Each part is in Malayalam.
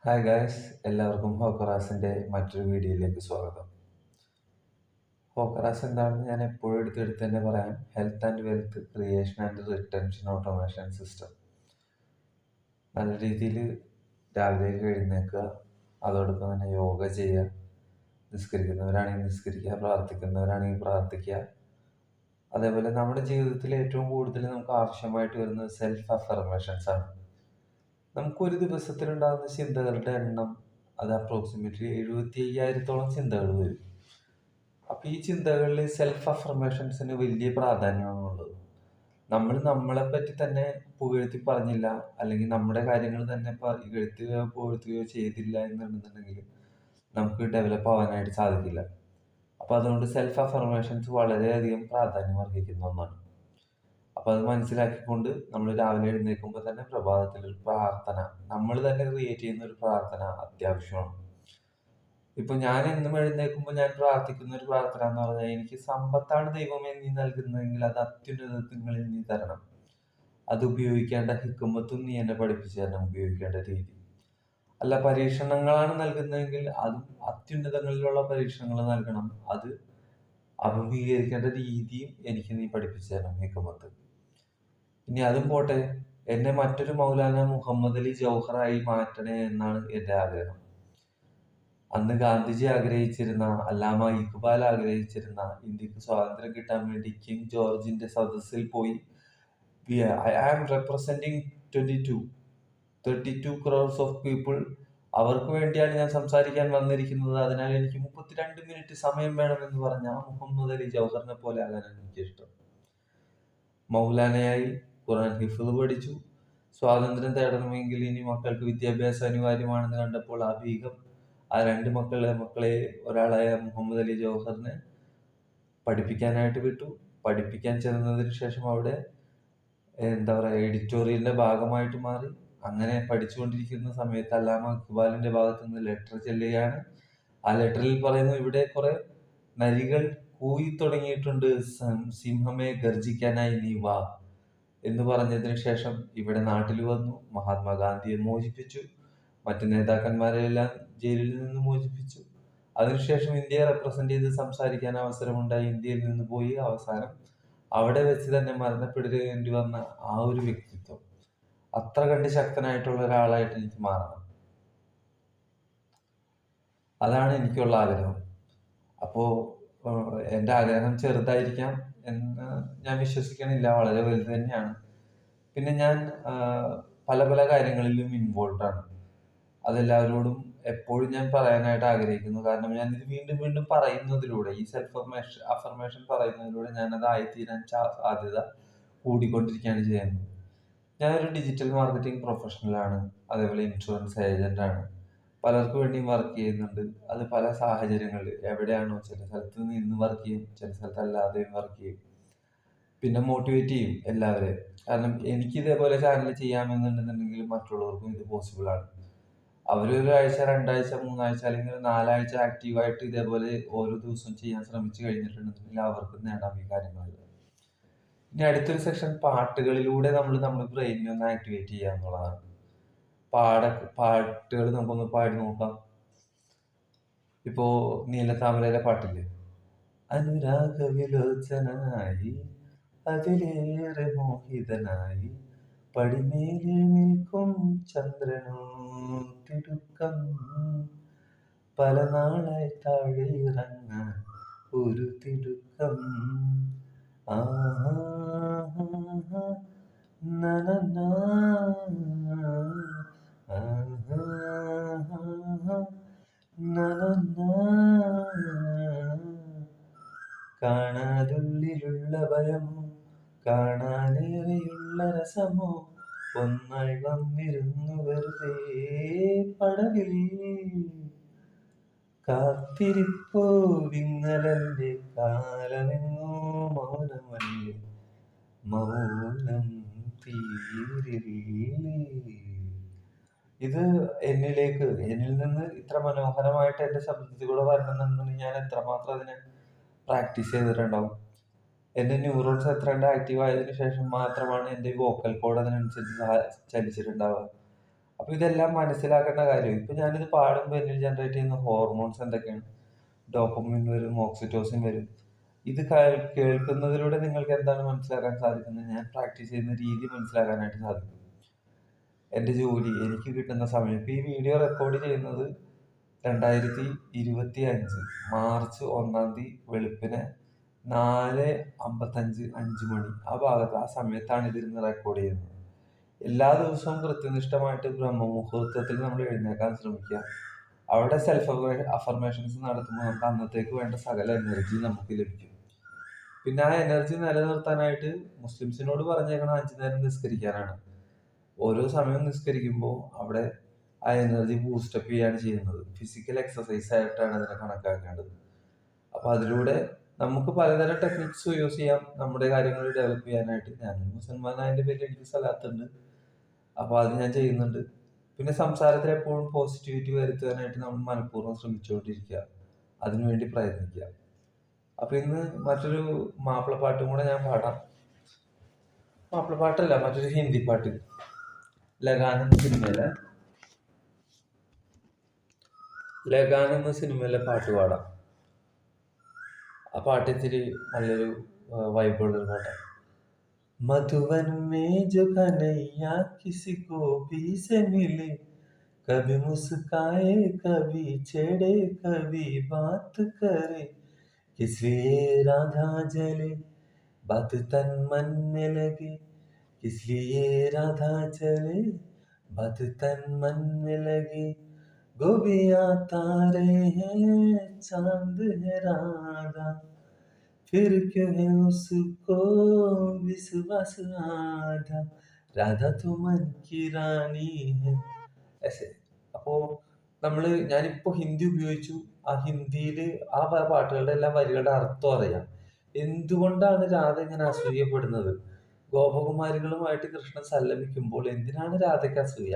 ഹായ് ഗായ്സ്, എല്ലാവർക്കും ഹോക്കറാസിൻ്റെ മറ്റൊരു വീഡിയോയിലേക്ക് സ്വാഗതം. ഹോക്കറാസ് എന്താണെന്ന് ഞാൻ എപ്പോഴും എടുത്തെടുത്ത് തന്നെ പറയാം. Health and wealth creation and retention automation system. നല്ല രീതിയിൽ രാവിലെ എഴുന്നേൽക്കുക, അതോടൊപ്പം തന്നെ യോഗ ചെയ്യുക, നിസ്കരിക്കുന്നവരാണെങ്കിൽ നിസ്കരിക്കുക, പ്രാർത്ഥിക്കുന്നവരാണെങ്കിൽ പ്രാർത്ഥിക്കുക. അതേപോലെ നമ്മുടെ ജീവിതത്തിൽ ഏറ്റവും കൂടുതൽ നമുക്ക് ആവശ്യമായിട്ട് വരുന്നത് സെൽഫ് അഫർമേഷൻസ് ആണ്. നമുക്കൊരു ദിവസത്തിലുണ്ടാകുന്ന ചിന്തകളുടെ എണ്ണം അത് അപ്രോക്സിമേറ്റ്ലി 75,000-ഓളം ചിന്തകൾ വരും. അപ്പോൾ ഈ ചിന്തകളിൽ സെൽഫ് അഫർമേഷൻസിന് വലിയ പ്രാധാന്യമാണുള്ളത്. നമ്മൾ നമ്മളെ പറ്റി തന്നെ പുകഴ്ത്തി പറഞ്ഞില്ല, അല്ലെങ്കിൽ നമ്മുടെ കാര്യങ്ങൾ തന്നെ ഇകഴ്ത്തുകയോ പുകഴ്ത്തുകയോ ചെയ്തില്ല എന്നുണ്ടെന്നുണ്ടെങ്കിൽ നമുക്ക് ഡെവലപ്പ് ആവാനായിട്ട് സാധിക്കില്ല. അപ്പോൾ അതുകൊണ്ട് സെൽഫ് അഫർമേഷൻസ് വളരെയധികം പ്രാധാന്യം അർഹിക്കുന്ന ഒന്നാണ്. അപ്പോൾ അത് മനസ്സിലാക്കിക്കൊണ്ട് നമ്മൾ രാവിലെ എഴുന്നേൽക്കുമ്പോൾ തന്നെ പ്രഭാതത്തിൽ ഒരു പ്രാർത്ഥന, നമ്മൾ തന്നെ ക്രിയേറ്റ് ചെയ്യുന്ന ഒരു പ്രാർത്ഥന അത്യാവശ്യമാണ്. ഇപ്പൊ ഞാൻ എന്നും എഴുന്നേൽക്കുമ്പോൾ ഞാൻ പ്രാർത്ഥിക്കുന്ന ഒരു പ്രാർത്ഥന എന്ന് പറഞ്ഞാൽ, എനിക്ക് സമ്പത്താണ് ദൈവമേ നീ നൽകുന്നതെങ്കിൽ അത് അത്യുന്നതങ്ങളിൽ നീ തരണം. അത് ഉപയോഗിക്കേണ്ട ഹിക്കുമത്തും നീ എന്നെ പഠിപ്പിച്ചു തരണം, ഉപയോഗിക്കേണ്ട രീതി. അല്ല, പരീക്ഷണങ്ങളാണ് നൽകുന്നതെങ്കിൽ അതും അത്യുന്നതങ്ങളിലുള്ള പരീക്ഷണങ്ങൾ നൽകണം. അത് അഭിമുഖീകരിക്കേണ്ട രീതിയും എനിക്ക് നീ പഠിപ്പിച്ചു തരണം, ഹിക്കുമത്ത്. ഇനി അതും പോട്ടെ, എന്നെ മറ്റൊരു മൗലാന മുഹമ്മദ് അലി ജൗഹറായി മാറ്റണേ എന്നാണ് എൻ്റെ ആഗ്രഹം. അന്ന് ഗാന്ധിജി ആഗ്രഹിച്ചിരുന്ന, അല്ലാമ ഇക്ബാൽ ആഗ്രഹിച്ചിരുന്ന, ഇന്ത്യക്ക് സ്വാതന്ത്ര്യം കിട്ടാൻ വേണ്ടി കിങ് ജോർജിന്റെ സദസ്സിൽ പോയി I am representing 32 crores of people, അവർക്ക് വേണ്ടിയാണ് ഞാൻ സംസാരിക്കാൻ വന്നിരിക്കുന്നത്, അതിനാൽ എനിക്ക് 32 മിനിറ്റ് സമയം വേണമെന്ന് പറഞ്ഞ മുഹമ്മദ് അലി ജൗഹറിനെ പോലെ ആകാനാണ് എനിക്കിഷ്ടം. മൗലാനയായി ഖുർആൻ ഹിഫ്ള് പഠിച്ചു. സ്വാതന്ത്ര്യം തേടണമെങ്കിൽ ഇനി മക്കൾക്ക് വിദ്യാഭ്യാസം അനിവാര്യമാണെന്ന് കണ്ടപ്പോൾ ആ രണ്ട് മക്കളെ ഒരാളായ മുഹമ്മദ് അലി ജൗഹറിനെ പഠിപ്പിക്കാനായിട്ട് വിട്ടു. പഠിപ്പിക്കാൻ ചെന്നതിന് ശേഷം അവിടെ എഡിറ്റോറിയലിന്റെ ഭാഗമായിട്ട് മാറി. അങ്ങനെ പഠിച്ചുകൊണ്ടിരിക്കുന്ന സമയത്ത് അല്ലാമ ഇക്ബാലിന്റെ ഭാഗത്ത് നിന്ന് ലെറ്റർ ചെല്ലുകയാണ്. ആ ലെറ്ററിൽ പറയുന്നു, ഇവിടെ കുറെ നരികൾ കൂയി തുടങ്ങിയിട്ടുണ്ട്, സിംഹമേ ഗർജിക്കാനായി നീ വാ എന്ന് പറഞ്ഞതിന് ശേഷം ഇവിടെ നാട്ടിൽ വന്നു. മഹാത്മാഗാന്ധിയെ മോചിപ്പിച്ചു, മറ്റു നേതാക്കന്മാരെല്ലാം ജയിലിൽ നിന്ന് മോചിപ്പിച്ചു. അതിനുശേഷം ഇന്ത്യയെ റെപ്രസെന്റ് ചെയ്ത് സംസാരിക്കാൻ അവസരമുണ്ടായി. ഇന്ത്യയിൽ നിന്ന് പോയി അവസാനം അവിടെ വെച്ച് തന്നെ മരണപ്പെടേണ്ടി വന്ന ആ ഒരു വ്യക്തിത്വം, അത്ര കണ്ട് ശക്തനായിട്ടുള്ള ഒരാളായിട്ട് എനിക്ക് മാറണം. അതാണ് എനിക്കുള്ള ആഗ്രഹം. അപ്പോ എൻ്റെ ആഗ്രഹം ചെറുതായിരിക്കാം എന്ന് ഞാൻ വിശ്വസിക്കണില്ല, വളരെ വലുത് തന്നെയാണ്. പിന്നെ ഞാൻ പല പല കാര്യങ്ങളിലും ഇൻവോൾവ് ആണ്. അതെല്ലാവരോടും എപ്പോഴും ഞാൻ പറയാനായിട്ട് ആഗ്രഹിക്കുന്നു. കാരണം ഞാൻ ഇത് വീണ്ടും വീണ്ടും പറയുന്നതിലൂടെ, ഈ സെൽഫ് അഫർമേഷൻ പറയുന്നതിലൂടെ ഞാനത് ആയിത്തീരാൻ സാധ്യത കൂടിക്കൊണ്ടിരിക്കുകയാണ് ചെയ്യുന്നത്. ഞാനൊരു ഡിജിറ്റൽ മാർക്കറ്റിംഗ് പ്രൊഫഷണലാണ്, അതേപോലെ ഇൻഷുറൻസ് ഏജന്റാണ്. പലർക്കും വേണ്ടിയും വർക്ക് ചെയ്യുന്നുണ്ട്. അത് പല സാഹചര്യങ്ങളിൽ എവിടെയാണോ, ചില സ്ഥലത്ത് നിന്ന് വർക്ക് ചെയ്യും, ചില സ്ഥലത്ത് അല്ലാതെയും വർക്ക് ചെയ്യും. പിന്നെ മോട്ടിവേറ്റ് ചെയ്യും എല്ലാവരെയും. കാരണം എനിക്ക് ഇതേപോലെ ചാനൽ ചെയ്യാമെന്നുണ്ടെന്നുണ്ടെങ്കിൽ മറ്റുള്ളവർക്കും ഇത് പോസിബിൾ ആണ്. അവരൊരാഴ്ച, 2 ആഴ്ച, 3 ആഴ്ച അല്ലെങ്കിൽ 4 ആഴ്ച ആക്റ്റീവായിട്ട് ഇതേപോലെ ഓരോ ദിവസവും ചെയ്യാൻ ശ്രമിച്ചു കഴിഞ്ഞിട്ടുണ്ടെങ്കിൽ അവർക്ക് നേടാം ഈ കാര്യങ്ങളിൽ. ഇനി അടുത്തൊരു സെക്ഷൻ പാട്ടുകളിലൂടെ നമ്മുടെ ബ്രെയിനിനെ ഒന്ന് ആക്ടിവേറ്റ് ചെയ്യുക എന്നുള്ളതാണ്. പാട്ടുകൾ നമുക്കൊന്ന് പാടി നോക്കാം. ഇപ്പോ നീലത്താമരയിലെ പാട്ടില്ലേ, അനുരാഗവിലോചനായി അതിലേറെ മോഹിതനായി പടിമേലിൽ നിൽക്കും ചന്ദ്രനോ തിടുക്കം, പല നാളായി താഴെ ഇറങ്ങാൻ ഒരു തിടുക്കം, കാണാതുള്ളിലുള്ള ഭയമോ കാണാനേറെയുള്ള രസമോ ഒന്നായി വന്നിരുന്നു വെറുതെ പടവിൽ, കാത്തിരിപ്പോ വിങ്ങലല്ലേ കാലമെങ്ങോ മൗനമല്ലേ മൗനം തീരില്ലേ. ഇത് എന്നിൽ നിന്ന് ഇത്ര മനോഹരമായിട്ട് എന്റെ ശബ്ദത്തിൽ കൂടെ വരണമെന്നുണ്ടെങ്കിൽ ഞാൻ എത്രമാത്രം അതിനെ പ്രാക്ടീസ് ചെയ്തിട്ടുണ്ടാവും. എന്റെ ന്യൂറോൺസ് എത്ര ആക്റ്റീവ് ആയതിനു ശേഷം മാത്രമാണ് എന്റെ വോക്കൽ കോഡ് അതിനനുസരിച്ച് ചലിച്ചിട്ടുണ്ടാവുക. അപ്പോൾ ഇതെല്ലാം മനസ്സിലാക്കേണ്ട കാര്യം. ഇപ്പൊ ഞാനിത് പാടുമ്പോൾ എന്നിൽ ജനറേറ്റ് ചെയ്യുന്ന ഹോർമോൺസ് എന്തൊക്കെയാണ്? ഡോപ്പമിൻ വരും, ഓക്സിറ്റോസിൻ വരും. ഇത് കേൾക്കുന്നതിലൂടെ നിങ്ങൾക്ക് എന്താണ് മനസ്സിലാക്കാൻ സാധിക്കുന്നത്? ഞാൻ പ്രാക്ടീസ് ചെയ്യുന്ന രീതി മനസ്സിലാക്കാനായിട്ട് സാധിക്കും. എൻ്റെ ജോലി, എനിക്ക് കിട്ടുന്ന സമയം. ഇപ്പൊ ഈ വീഡിയോ റെക്കോർഡ് ചെയ്യുന്നത് 2025 മാർച്ച് 1 വെളുപ്പിന് 4:55 5 മണി ആ ഭാഗത്ത്, ആ സമയത്താണ് ഇതിരുന്ന് റെക്കോർഡ് ചെയ്യുന്നത്. എല്ലാ ദിവസവും കൃത്യനിഷ്ഠമായിട്ട് ബ്രഹ്മമുഹൂർത്തത്തിൽ നമ്മൾ എഴുന്നേക്കാൻ ശ്രമിക്കുക. അവിടെ സെൽഫ് അഫർമേഷൻസ് നടത്തുമ്പോൾ നമുക്ക് അന്നത്തേക്ക് വേണ്ട സകല എനർജി നമുക്ക് ലഭിക്കും. പിന്നെ ആ എനർജി നിലനിർത്താനായിട്ട് മുസ്ലിംസിനോട് പറഞ്ഞേക്കണം 5 നേരം നിസ്കരിക്കാനാണ്. ഓരോ സമയം നിസ്കരിക്കുമ്പോൾ അവിടെ ആ എനർജി ബൂസ്റ്റപ്പ് ചെയ്യാണ് ചെയ്യുന്നത്. ഫിസിക്കൽ എക്സസൈസ് ആയിട്ടാണ് അതിനെ കണക്കാക്കേണ്ടത്. അപ്പൊ അതിലൂടെ നമുക്ക് പലതരം ടെക്നിക്സ് യൂസ് ചെയ്യാം നമ്മുടെ കാര്യങ്ങൾ ഡെവലപ്പ് ചെയ്യാനായിട്ട്. ഞാനൊരു മുസൽമാനായതിന്റെ പേരിൽ എനിക്ക് സലാത്തുണ്ട്, അപ്പോൾ അത് ഞാൻ ചെയ്യുന്നുണ്ട്. പിന്നെ സംസാരത്തിൽ എപ്പോഴും പോസിറ്റിവിറ്റി വരുത്താനായിട്ട് നമ്മൾ മനഃപൂർവ്വം ശ്രമിച്ചുകൊണ്ടിരിക്കുക, അതിനുവേണ്ടി പ്രയത്നിക്കുക. അപ്പൊ ഇന്ന് മറ്റൊരു മാപ്പിളപ്പാട്ടും കൂടെ ഞാൻ പാടാം. മാപ്പിളപ്പാട്ടല്ല, മറ്റൊരു ഹിന്ദി പാട്ട്. ലഗാൻ എന്ന സിനിമയിലെ പാട്ട് പാടാം. ആ പാട്ട് ഇത്തിരി നല്ലൊരു വൈബുള്ളൊരു പാട്ടാണ്. मधुवन में जो कन्हैया किसी को भी से मिले, कभी मुस्काए कभी छेड़े कभी बात करे, किसलिए राधा जले बात तन मन में लगे, किसलिए राधा जले बात तन मन में लगे, गोपियाँ तारे हैं चांद है राधा, फिर क्यों है उसको विश्वास आधा, राधा तो मन की रानी है. ऐसे. അപ്പോ ഞാനിപ്പോ ഹിന്ദി ഉപയോഗിച്ചു. ആ ഹിന്ദിയില് ആ പാട്ടുകളുടെ എല്ലാം വരികളുടെ അർത്ഥം അറിയാം. എന്തുകൊണ്ടാണ് രാധ ഇങ്ങനെ അസൂയപ്പെടുന്നത്? ഗോപകുമാരികളുമായിട്ട് കൃഷ്ണൻ സല്ലപിക്കുമ്പോൾ എന്തിനാണ് രാധയ്ക്ക് അസൂയ?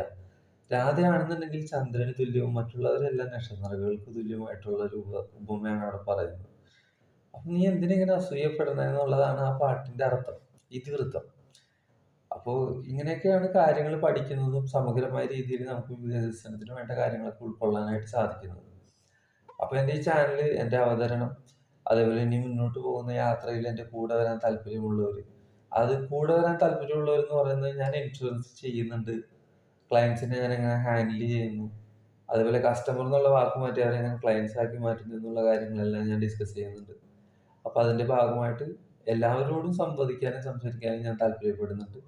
രാധയാണെന്നുണ്ടെങ്കിൽ ചന്ദ്രന് തുല്യവും മറ്റുള്ളവരെല്ലാം നക്ഷത്രങ്ങൾക്ക് തുല്യവുമായിട്ടുള്ള ഒരു ഉപമയാണ് അവിടെ പറയുന്നത്. അപ്പൊ നീ എന്തിനിങ്ങനെ അസൂയപ്പെടണമെന്നുള്ളതാണ് ആ പാട്ടിന്റെ അർത്ഥം, ഇതിവൃത്തം. അപ്പോൾ ഇങ്ങനെയൊക്കെയാണ് കാര്യങ്ങൾ പഠിക്കുന്നതും സമഗ്രമായ രീതിയിൽ നമുക്ക് വികസനത്തിന് വേണ്ട കാര്യങ്ങളൊക്കെ ഉൾക്കൊള്ളാനായിട്ട് സാധിക്കുന്നത്. അപ്പൊ എൻ്റെ ഈ ചാനൽ, എൻ്റെ അവതരണം, അതേപോലെ ഇനി മുന്നോട്ട് പോകുന്ന യാത്രയിൽ എൻ്റെ കൂടെ വരാൻ താല്പര്യമുള്ളവർ, കൂടെ വരാൻ താല്പര്യമുള്ളവരെന്ന് പറയുന്നത് ഞാൻ ഇൻഷുറൻസ് ചെയ്യുന്നുണ്ട്, ക്ലയൻസിനെ ഞാൻ എങ്ങനെ ഹാൻഡിൽ ചെയ്യുന്നു, അതേപോലെ കസ്റ്റമർ എന്നുള്ള വാക്ക് മാറ്റി അവരെ എങ്ങനെ ക്ലയൻസ് ആക്കി മാറ്റുന്നു എന്നുള്ള കാര്യങ്ങളെല്ലാം ഞാൻ ഡിസ്കസ് ചെയ്യുന്നുണ്ട്. അപ്പോൾ അതിൻ്റെ ഭാഗമായിട്ട് എല്ലാവരോടും സംസാരിക്കാനും ഞാൻ താല്പര്യപ്പെടുന്നുണ്ട്.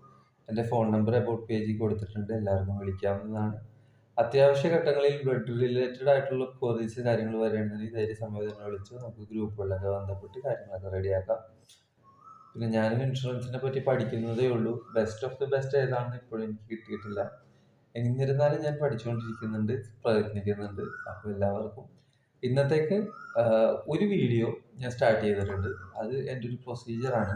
എൻ്റെ ഫോൺ നമ്പർ അബൌട്ട് പേജിൽ കൊടുത്തിട്ടുണ്ട്, എല്ലാവർക്കും വിളിക്കാവുന്നതാണ്. അത്യാവശ്യ ഘട്ടങ്ങളിൽ ബ്ലഡ് റിലേറ്റഡ് ആയിട്ടുള്ള ക്വറീസ് കാര്യങ്ങൾ വരികയാണെന്നുണ്ടെങ്കിൽ ധൈര്യസമയം തന്നെ വിളിച്ച് നമുക്ക് ഗ്രൂപ്പുകളിലൊക്കെ ബന്ധപ്പെട്ട് കാര്യങ്ങളൊക്കെ റെഡിയാക്കാം. പിന്നെ ഞാനും ഇൻഷുറൻസിനെ പറ്റി പഠിക്കുന്നതേ ഉള്ളൂ. ബെസ്റ്റ് ഓഫ് ദി ബെസ്റ്റ് ഏതാണെന്ന് ഇപ്പോഴും എനിക്ക് കിട്ടിയിട്ടില്ല. എന്നിരുന്നാലും ഞാൻ പഠിച്ചുകൊണ്ടിരിക്കുന്നുണ്ട്, പ്രയത്നിക്കുന്നുണ്ട്. അപ്പോൾ എല്ലാവർക്കും ഇന്നത്തേക്ക് ഒരു വീഡിയോ ഞാൻ സ്റ്റാർട്ട് ചെയ്തിട്ടുണ്ട്. അത് എൻ്റെ ഒരു പ്രൊസീജിയറാണ്.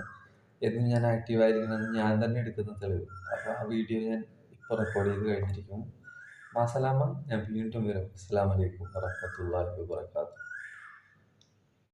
എന്നും ഞാൻ ആക്റ്റീവായിരിക്കണമെന്ന് ഞാൻ തന്നെ എടുക്കുന്ന തെളിവ്. അപ്പോൾ ആ വീഡിയോ ഞാൻ ഇപ്പോൾ റെക്കോർഡ് ചെയ്ത് കഴിഞ്ഞിരിക്കുന്നു. മാസലാമ, ഞാൻ വീണ്ടും വരും. അസ്സലാമു അലൈക്കും വറഹ്മത്തുള്ളാഹി വബറകാതുഹു.